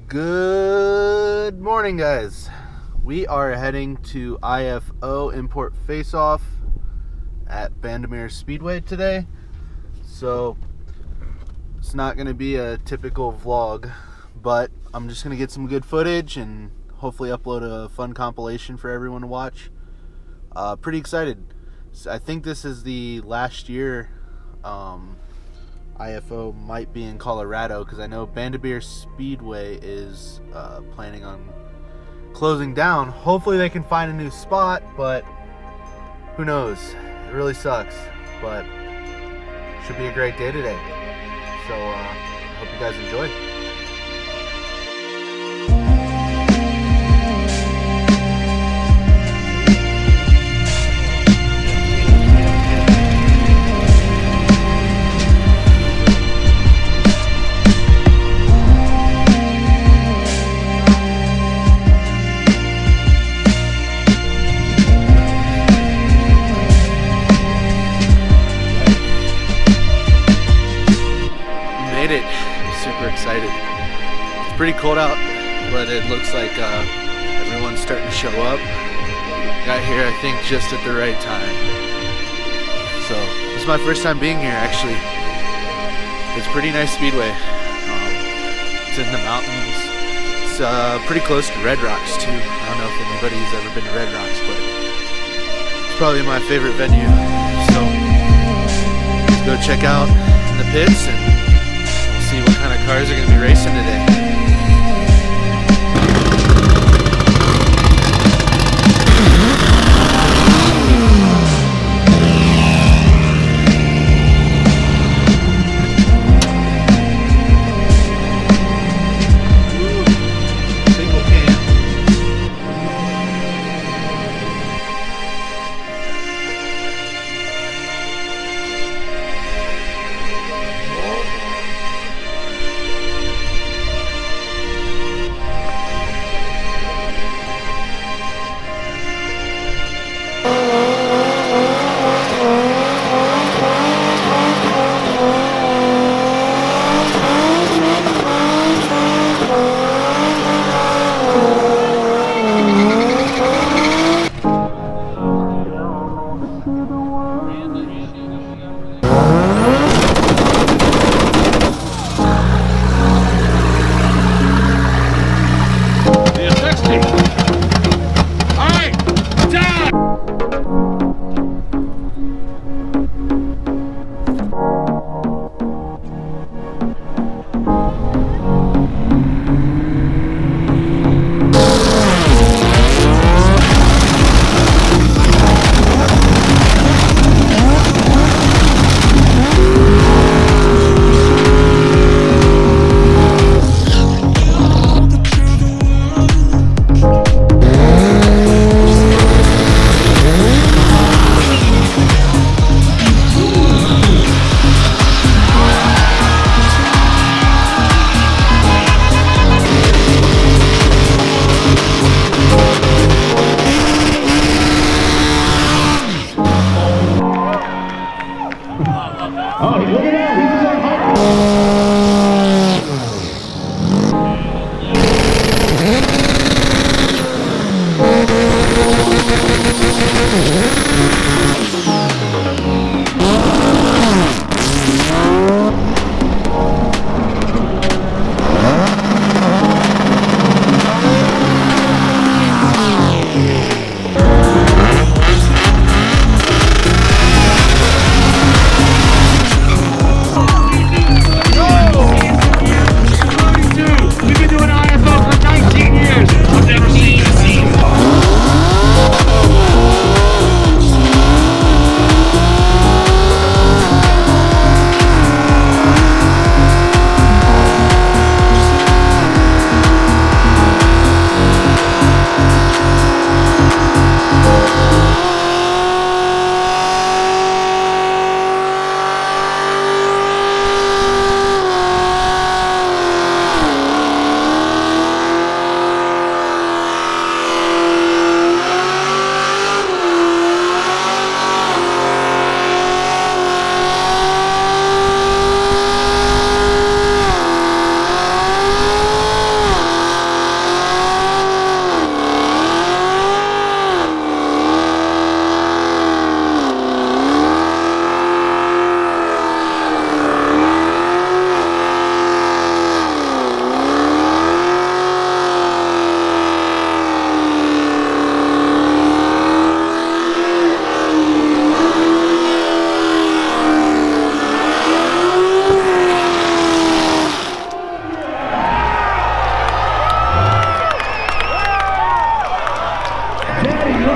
Good morning, guys. We are heading to IFO Import Face-Off at Bandimere Speedway today. So it's not going to be a typical vlog, but I'm just going to get some good footage and hopefully upload a fun compilation for everyone to watch. Pretty excited. I think this is the last year IFO might be in Colorado, because I know Bandimere Speedway is planning on closing down. Hopefully they can find a new spot, but who knows? It really sucks, but should be a great day today. So hope you guys enjoy. It. I'm super excited. It's pretty cold out, but it looks like everyone's starting to show up. Got here, I think, just at the right time. So this is my first time being here, actually. It's a pretty nice speedway. It's in the mountains. It's pretty close to Red Rocks too. I don't know if anybody's ever been to Red Rocks, but it's probably my favorite venue. So let's go check out the pits and see what kind of cars are going to be racing today.